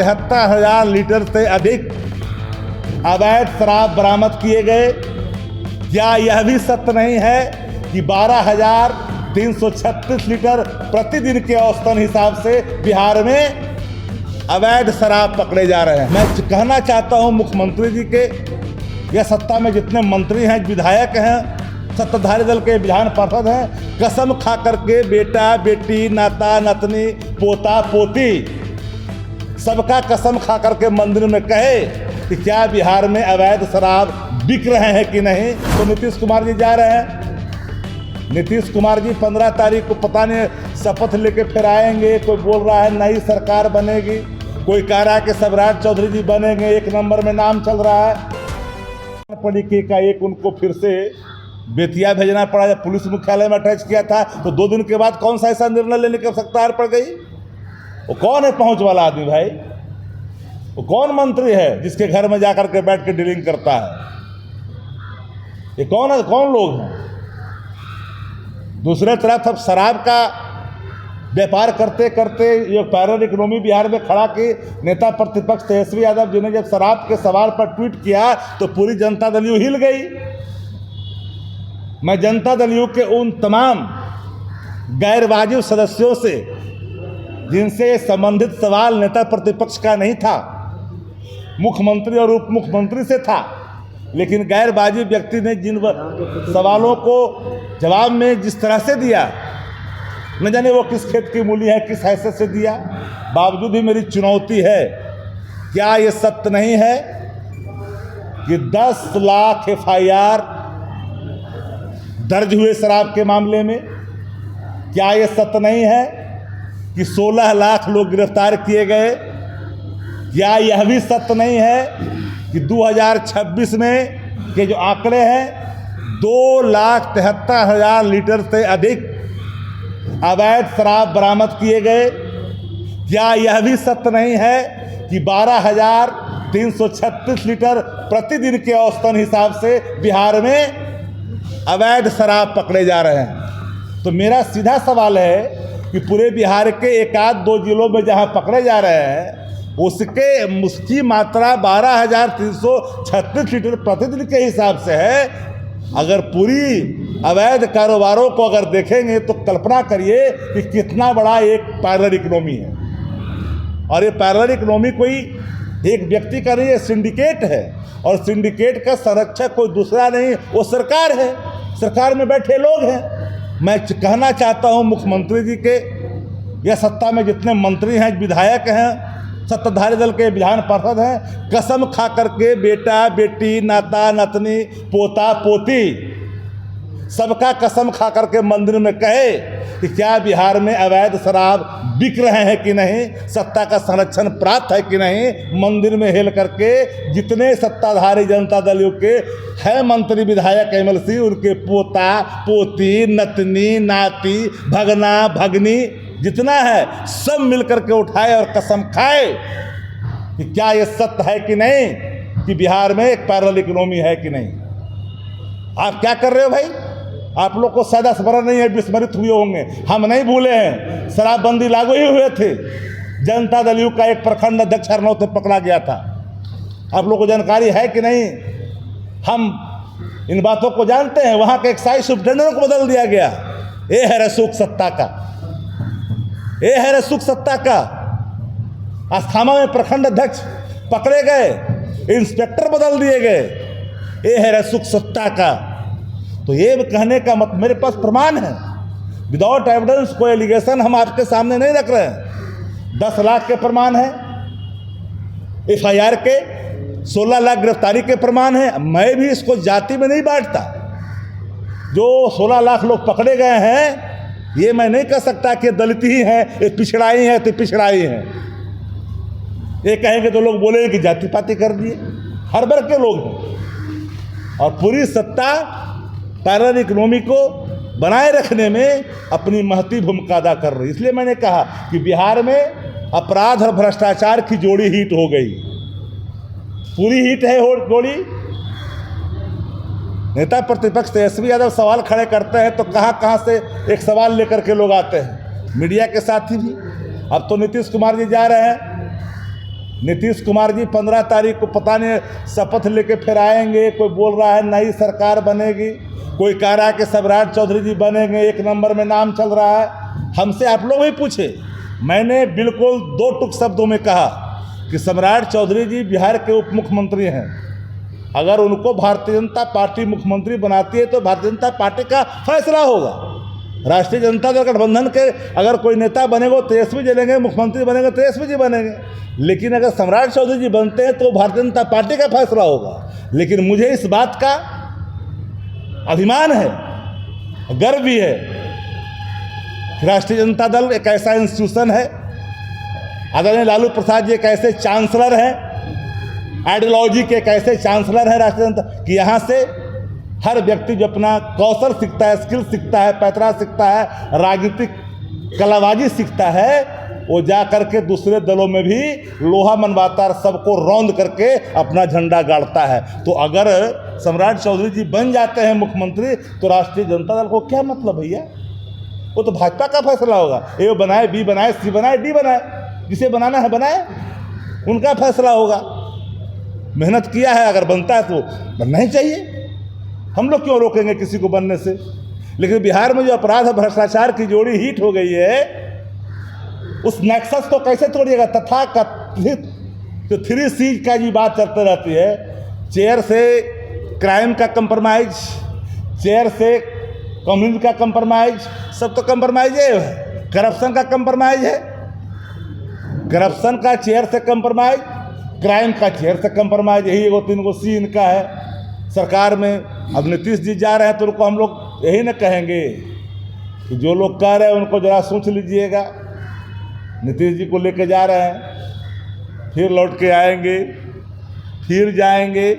73,000 litre से अधिक अवैध शराब बरामद किए गए। क्या यह भी सत्य नहीं है कि 12,336 लीटर प्रतिदिन के औसतन हिसाब से बिहार में अवैध शराब पकड़े जा रहे हैं। मैं कहना चाहता हूं मुख्यमंत्री जी के या सत्ता में जितने मंत्री हैं, विधायक हैं, सत्ताधारी दल के विधान पार्षद हैं, कसम खा करके बेटा बेटी, नाता नतनी, पोता पोती सबका कसम खा करके मंदिर में कहे कि क्या बिहार में अवैध शराब बिक रहे हैं कि नहीं। तो नीतीश कुमार जी जा रहे हैं। नीतीश कुमार जी 15 तारीख को पता नहीं शपथ लेके फिर आएंगे। कोई बोल रहा है नई सरकार बनेगी, कोई कह रहा है कि सबराज चौधरी जी बनेंगे, 1 नंबर में नाम चल रहा है। पलिके का एक उनको फिर से बेतिया भेजना पड़ा। जब पुलिस मुख्यालय में अटैच किया था तो 2 दिन के बाद कौन सा ऐसा निर्णय लेने की आवश्यकता पड़ गई। वो कौन है पहुंच वाला आदमी भाई? वो कौन मंत्री है जिसके घर में जाकर के बैठ के डीलिंग करता है? ये कौन है, कौन लोग हैं? दूसरे तरफ अब शराब का व्यापार करते करते ये पैरल इकोनॉमी बिहार में खड़ा की नेता प्रतिपक्ष तेजस्वी यादव जी ने जब शराब के सवाल पर ट्वीट किया तो पूरी जनता दल यू हिल गई। मैं जनता दल यू के उन तमाम गैर वाजिब सदस्यों से जिनसे संबंधित सवाल नेता प्रतिपक्ष का नहीं था, मुख्यमंत्री और उप मुख्यमंत्री से था, लेकिन गैर वाजिब व्यक्ति ने जिन सवालों को जवाब में जिस तरह से दिया, न जाने वो किस खेत की मूली है, किस हैसियत से दिया, बावजूद भी मेरी चुनौती है। क्या ये सत्य नहीं है कि 10 लाख FIR दर्ज हुए शराब के मामले में? क्या ये सत्य नहीं है कि 16 लाख लोग गिरफ्तार किए गए? क्या यह भी सत्य नहीं है कि 2026 में के जो आंकड़े हैं 2,73,000 लीटर से अधिक अवैध शराब बरामद किए गए? क्या यह भी सत्य नहीं है कि 12,336 लीटर प्रतिदिन के औसतन हिसाब से बिहार में अवैध शराब पकड़े जा रहे हैं? तो मेरा सीधा सवाल है कि पूरे बिहार के 1-2 जिलों में जहां पकड़े जा रहे हैं उसकी मात्रा 12,336 लीटर प्रतिदिन के हिसाब से है। अगर पूरी अवैध कारोबारों को अगर देखेंगे तो कल्पना करिए कि कितना बड़ा एक पैरेलल इकोनॉमी है। और ये पैरेलल इकोनॉमी कोई एक व्यक्ति का नहीं है, सिंडिकेट है। और सिंडिकेट का संरक्षक कोई दूसरा नहीं, वो सरकार है, सरकार में बैठे लोग हैं। मैं कहना चाहता हूं मुख्यमंत्री जी के या सत्ता में जितने मंत्री हैं, विधायक हैं, सत्ताधारी दल के विधान पार्षद हैं, कसम खा करके बेटा बेटी, नाता नतनी, पोता पोती सबका कसम खा करके मंदिर में कहे कि क्या बिहार में अवैध शराब बिक रहे हैं कि नहीं, सत्ता का संरक्षण प्राप्त है कि नहीं। मंदिर में हेल करके जितने सत्ताधारी जनता दल के हैं मंत्री विधायक MLC, उनके पोता पोती, नतनी नाती, भगना भगनी जितना है सब मिलकर के उठाए और कसम खाए कि क्या ये सत्य है कि नहीं कि बिहार में एक पैरेलल इकोनॉमी है कि नहीं। आप क्या कर रहे हो भाई? आप लोग को शायद स्मरण नहीं है, विस्मृत हुए होंगे। हम नहीं भूले हैं, शराबबंदी लागू ही हुए थे। जनता दल यू का एक प्रखंड अध्यक्ष हरनौत में पकड़ा गया था। आप लोग को जानकारी है कि नहीं? हम इन बातों को जानते हैं। वहां के एक्साइज सुप्रिंटेंडेंट को बदल दिया गया। ये है रसूख सत्ता का, ये है रसूख सत्ता का। अस्थामा में प्रखंड अध्यक्ष पकड़े गए, इंस्पेक्टर बदल दिए गए। ये है रसूख सत्ता का। तो ये कहने का मत, मेरे पास प्रमाण है, विदाउट एविडेंस कोई एलिगेशन हम आपके सामने नहीं रख रहे हैं। 10 लाख के प्रमाण है, FIR के 16 लाख गिरफ्तारी के प्रमाण है। मैं भी इसको जाति में नहीं बांटता। जो 16 लाख लोग पकड़े गए हैं, ये मैं नहीं कह सकता कि दलित ही हैं, ये पिछड़ा ही है तो पिछड़ा ही है। ये कहेंगे तो लोग बोलेंगे कि जाति पाति कर दिए। हर वर्ग के लोग हैं और पूरी सत्ता पैरेलल इकोनॉमी को बनाए रखने में अपनी महती भूमिका अदा कर रही। इसलिए मैंने कहा कि बिहार में अपराध और भ्रष्टाचार की जोड़ी हिट हो गई, पूरी हिट है जोड़ी। नेता प्रतिपक्ष तेजस्वी यादव सवाल खड़े करते हैं तो कहाँ से एक सवाल लेकर के लोग आते हैं, मीडिया के साथी भी। अब तो नीतीश कुमार जी जा रहे हैं, नीतीश कुमार जी 15 तारीख को पता नहीं शपथ लेके फिर आएंगे, कोई बोल रहा है नई सरकार बनेगी, कोई कह रहा है कि सम्राट चौधरी जी बनेंगे, 1 नंबर में नाम चल रहा है। हमसे आप लोग भी पूछे, मैंने बिल्कुल 2 टुक शब्दों में कहा कि सम्राट चौधरी जी बिहार के उप मुख्यमंत्री हैं। अगर उनको भारतीय जनता पार्टी मुख्यमंत्री बनाती है तो भारतीय जनता पार्टी का फैसला होगा। राष्ट्रीय जनता दल गठबंधन के अगर कोई नेता बनेगा तेजस्वी जी बनेंगे, मुख्यमंत्री बनेंगे तेजस्वी जी बनेंगे, लेकिन अगर सम्राट चौधरी जी बनते हैं तो भारतीय जनता पार्टी का फैसला होगा। लेकिन मुझे इस बात का अभिमान है, गर्व भी है, राष्ट्रीय जनता दल एक ऐसा इंस्टीट्यूशन है, आदरणीय लालू प्रसाद जी एक ऐसे चांसलर हैं, आइडियोलॉजी के एक ऐसे चांसलर हैं राष्ट्रीय जनता कि यहाँ से हर व्यक्ति जो अपना कौशल सीखता है, स्किल सीखता है, पैतरा सीखता है, राजनीतिक कलाबाजी सीखता है, वो जा करके दूसरे दलों में भी लोहा मनवाता है, सबको रौंद करके अपना झंडा गाड़ता है। तो अगर सम्राट चौधरी जी बन जाते हैं मुख्यमंत्री तो राष्ट्रीय जनता दल को क्या मतलब भैया? वो तो भाजपा का फैसला होगा। ए बनाए, बी बनाए, सी बनाए, डी बनाए, जिसे बनाना है बनाए, उनका फैसला होगा। मेहनत किया है, अगर बनता है तो बनना ही चाहिए। हम लोग क्यों रोकेंगे किसी को बनने से? लेकिन बिहार में जो अपराध और भ्रष्टाचार की जोड़ी हिट हो गई है, उस नेक्सस को कैसे तोड़िएगा? तथाकथित जो 3C का जी बात चलती रहती है, चेयर से क्राइम का कंप्रोमाइज, चेयर से कम्युनिज्म का कंप्रोमाइज, सब तो कंप्रोमाइज है। करप्शन का कंप्रोमाइज है, करप्शन का चेयर से कंप्रोमाइज, क्राइम का चेयर से कंप्रोमाइज, यही 2-3 सी इनका है सरकार में। अब नीतीश जी जा रहे हैं तो उनको हम लोग यही न कहेंगे कि जो लोग कह रहे हैं उनको ज़रा सोच लीजिएगा। नीतीश जी को लेके जा रहे हैं, फिर लौट के आएंगे, फिर जाएंगे।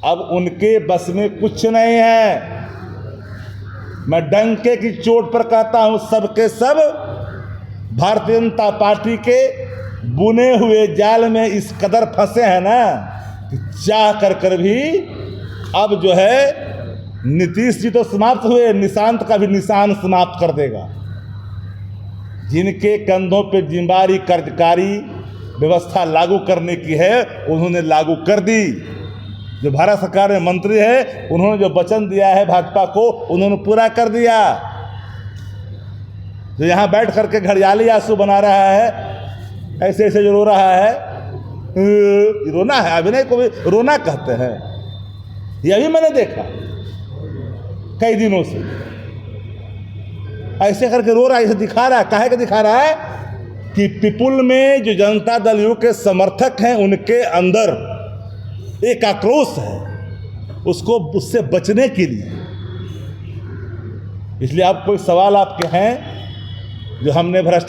अब उनके बस में कुछ नहीं है। मैं डंके की चोट पर कहता हूँ, सबके सब भारतीय जनता पार्टी के बुने हुए जाल में इस कदर फंसे हैं ना कि चाह कर भी अब जो है नीतीश जी तो समाप्त हुए, निशांत का भी निशान समाप्त कर देगा। जिनके कंधों पे जिम्मेदारी कार्यकारी व्यवस्था लागू करने की है उन्होंने लागू कर दी। जो भारत सरकार में मंत्री है उन्होंने जो वचन दिया है भाजपा को उन्होंने पूरा कर दिया। जो यहाँ बैठ करके घड़ियाली आंसू बना रहा है, ऐसे ऐसे जो रो रहा है, रोना है, अभिनय को भी रोना कहते हैं। ये अभी मैंने देखा कई दिनों से ऐसे करके रो रहा है, ऐसे दिखा रहा है। काहे का दिखा रहा है कि पीपुल में जो जनता दल यू के समर्थक हैं उनके अंदर एक आक्रोश है, उसको उससे बचने के लिए। इसलिए आप कोई सवाल आपके हैं जो हमने भ्रष्टाचार